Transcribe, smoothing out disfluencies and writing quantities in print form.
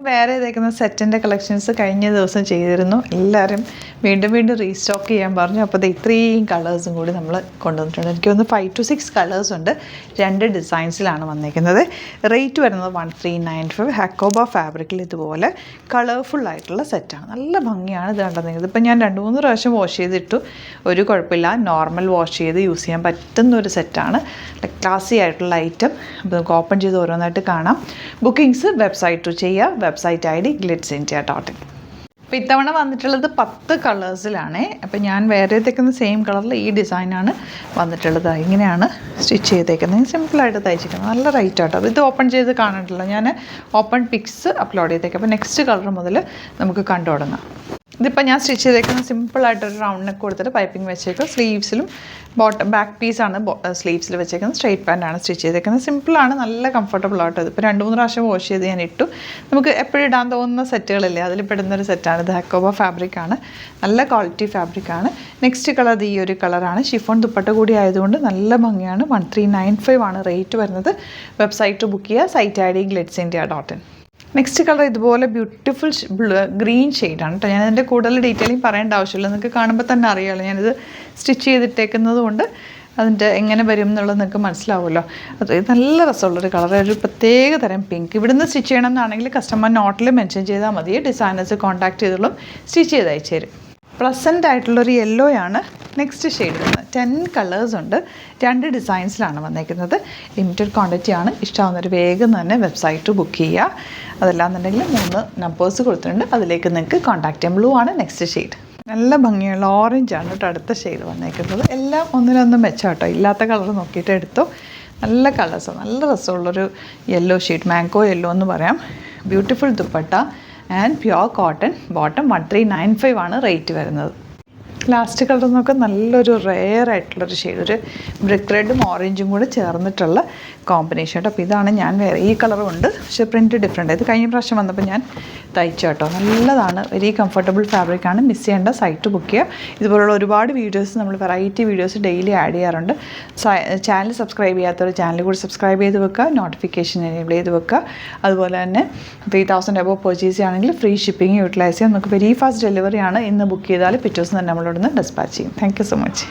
വേറെ ഏതേക്കുന്ന സെറ്റിൻ്റെ കളക്ഷൻസ് കഴിഞ്ഞ ദിവസം ചെയ്തിരുന്നു. എല്ലാവരും വീണ്ടും വീണ്ടും റീസ്റ്റോക്ക് ചെയ്യാൻ പറഞ്ഞു. അപ്പോൾ അത് ഇത്രയും കളേഴ്സും കൂടി നമ്മൾ കൊണ്ടുവന്നിട്ടുണ്ട്. എനിക്ക് ഒന്ന് 5 to 6 കളേഴ്സ് ഉണ്ട്. 2 ഡിസൈൻസിലാണ് വന്നിരിക്കുന്നത്. റേറ്റ് വരുന്നത് 1395. ഹക്കോബ ഫാബ്രിക്കിൽ ഇതുപോലെ കളർഫുൾ ആയിട്ടുള്ള സെറ്റാണ്. നല്ല ഭംഗിയാണ് ഇത് കണ്ടത്. ഇതിപ്പോൾ ഞാൻ 2-3 പ്രാവശ്യം വാഷ് ചെയ്തിട്ടു, ഒരു കുഴപ്പമില്ല. നോർമൽ വാഷ് ചെയ്ത് യൂസ് ചെയ്യാൻ പറ്റുന്ന ഒരു സെറ്റാണ്. ക്ലാസി ആയിട്ടുള്ള ഐറ്റം. അപ്പോൾ നമുക്ക് ഓപ്പൺ ചെയ്ത് ഓരോന്നായിട്ട് കാണാം. ബുക്കിംഗ്സ് വെബ്സൈറ്റ് ത്രൂ ചെയ്യുക. Website ID glitzindia.in. അപ്പോൾ ഇത്തവണ വന്നിട്ടുള്ളത് 10 കളേഴ്സിലാണ്. അപ്പോൾ ഞാൻ വേറെ തയ്ക്കുന്ന സെയിം കളറിൽ ഈ ഡിസൈനാണ് വന്നിട്ടുള്ളത്. ഇങ്ങനെയാണ് സ്റ്റിച്ച് ചെയ്തേക്കുന്നത്. സിമ്പിളായിട്ട് തയ്ച്ചിരിക്കുന്നത്. നല്ല റേറ്റ് ആട്ടോ. ഇത് ഓപ്പൺ ചെയ്ത് കാണാനില്ല. ഞാൻ ഓപ്പൺ പിക്സ് അപ്ലോഡ് ചെയ്തേക്കാം. അപ്പോൾ നെക്സ്റ്റ് കളർ മുതൽ നമുക്ക് കണ്ടു തുടങ്ങാം. ഇതിപ്പോൾ ഞാൻ സ്റ്റിച്ച് ചെയ്തേക്കുന്നത് സിമ്പിളായിട്ടൊരു റൗണ്ട് നെക്ക് കൊടുത്തിട്ട് പൈപ്പിംഗ് വെച്ചേക്കും. സ്ലീവ്സിലും ബാക്ക് പീസാണ് സ്ലീവ്സിൽ വെച്ചേക്കുന്നത്. സ്ട്രെയിറ്റ് പാൻറ്റാണ് സ്റ്റിച്ച് ചെയ്തേക്കുന്നത്. സിമ്പിളാണ്, നല്ല കംഫർട്ടബിൾ ആട്ടോ. ഇതിപ്പോൾ 2-3 പ്രാവശ്യം വാഷ് ചെയ്ത് ഞാൻ ഇട്ടു. നമുക്ക് എപ്പോഴും ഇടാൻ തോന്നുന്ന സെറ്റുകളില്ലേ, അതിൽ പെടുന്നൊരു സെറ്റാണ്. ഇത് ഹക്കോബ ഫാബ്രിക്കാണ്. നല്ല ക്വാളിറ്റി ഫാബ്രിക്കാണ്. നെക്സ്റ്റ് കളർ ഈ ഒരു കളറാണ്. ഷിഫോൺ ദുപ്പട്ട കൂടി ആയതുകൊണ്ട് നല്ല ഭംഗിയാണ്. 1395 ആണ് റേറ്റ് വരുന്നത്. വെബ്സൈറ്റ് ബുക്ക് ചെയ്യുക. Site ID glitzindia.in. Next colour ഇതുപോലെ ബ്യൂട്ടിഫുൾ ഗ്രീൻ ഷെയ്ഡാണ് കേട്ടോ. ഞാനതിൻ്റെ കൂടുതൽ ഡീറ്റെയിലിംഗ് പറയേണ്ട ആവശ്യമില്ല. നിങ്ങൾക്ക് കാണുമ്പോൾ തന്നെ അറിയാമല്ലോ. ഞാനിത് സ്റ്റിച്ച് ചെയ്തിട്ടേക്കുന്നത് കൊണ്ട് അതിൻ്റെ എങ്ങനെ വരും എന്നുള്ളത് നിങ്ങൾക്ക് മനസ്സിലാവുമല്ലോ. അത് നല്ല രസമുള്ളൊരു കളർ, ഒരു പ്രത്യേക തരം പിങ്ക്. ഇവിടുന്ന് സ്റ്റിച്ച് ചെയ്യണം എന്നാണെങ്കിൽ കസ്റ്റമർ നോട്ടിൽ മെൻഷൻ ചെയ്താൽ മതി. ഡിസൈനേഴ്സ് കോൺടാക്ട് ചെയ്തോളും, സ്റ്റിച്ച് ചെയ്ത് അയച്ചു തരും. പ്ലസൻ്റ് ആയിട്ടുള്ളൊരു യെല്ലോയാണ് നെക്സ്റ്റ് ഷെയ്ഡ് വരുന്നത്. 10 കളേഴ്സ് ഉണ്ട്. 2 ഡിസൈൻസിലാണ് വന്നേക്കുന്നത്. ലിമിറ്റഡ് ക്വാണ്ടിറ്റി ആണ്. ഇഷ്ടമാവുന്നൊരു വേഗം തന്നെ വെബ്സൈറ്റ് ബുക്ക് ചെയ്യുക. അതല്ലാന്നുണ്ടെങ്കിൽ 3 നമ്പേഴ്സ് കൊടുത്തിട്ടുണ്ട്, അതിലേക്ക് നിങ്ങൾക്ക് കോൺടാക്ട് ചെയ്യാം. ബ്ലൂ ആണ് നെക്സ്റ്റ് ഷെയ്ഡ്. നല്ല ഭംഗിയുള്ള ഓറഞ്ചാണ് കേട്ടോ അടുത്ത ഷെയ്ഡ് വന്നേക്കുന്നത്. എല്ലാം ഒന്നിനൊന്നും മെച്ചാട്ടോ. ഇല്ലാത്ത കളർ നോക്കിയിട്ട് എടുത്തു. നല്ല കളേഴ്സാണ്. നല്ല രസമുള്ളൊരു യെല്ലോ ഷെയ്ഡ്, മാംഗോ യെല്ലോ എന്ന് പറയാം. Beautiful dupatta and pure cotton. Bottom 1395 ആണ് റേറ്റ് വരുന്നത്. ലാസ്റ്റ് കളർ നോക്കാൻ നല്ലൊരു റെയർ ആയിട്ടുള്ളൊരു ഷെയ്ഡ്, ഒരു ബ്രിക്ക് റെഡും ഓറഞ്ചും കൂടെ ചേർന്നിട്ടുള്ള കോമ്പിനേഷൻ കേട്ടോ. അപ്പോൾ ഇതാണ് ഞാൻ വേറെ, ഈ കളറും ഉണ്ട്, പക്ഷേ പ്രിൻറ്റ് ഡിഫറെൻറ്റ്. ഇത് കഴിഞ്ഞ പ്രാവശ്യം വന്നപ്പോൾ ഞാൻ തയ്ച്ചു കേട്ടോ. നല്ലതാണ്, വെരി കംഫർട്ടബിൾ ഫാബ്രിക്കാണ്. മിസ് ചെയ്യേണ്ട, സൈറ്റ് ബുക്ക് ചെയ്യുക. ഇതുപോലുള്ള ഒരുപാട് വീഡിയോസ്, നമ്മൾ വെറൈറ്റി വീഡിയോസ് ഡെയിലി ആഡ് ചെയ്യാറുണ്ട്. ചാനൽ സബ്സ്ക്രൈബ് ചെയ്യാത്തവർ ചാനൽ കൂടി സബ്സ്ക്രൈബ് ചെയ്ത് വെക്കുക. നോട്ടിഫിക്കേഷൻ എനേബിൾ ചെയ്ത് വെക്കുക. അതുപോലെ തന്നെ 3000 എബോവ് പർച്ചേസ് ചെയ്യുകയാണെങ്കിൽ ഫ്രീ ഷിപ്പിംഗ് യൂട്ടിലൈസ് ചെയ്യാം. നമുക്ക് വെരി ഫാസ്റ്റ് ഡെലിവറി ആണ്. ഇന്ന് ബുക്ക് ചെയ്താൽ പിറ്റേ ദിവസം തന്നെ നമ്മളിവിടുന്ന് ഡിസ്പാച്ച് ചെയ്യും. Thank you so much.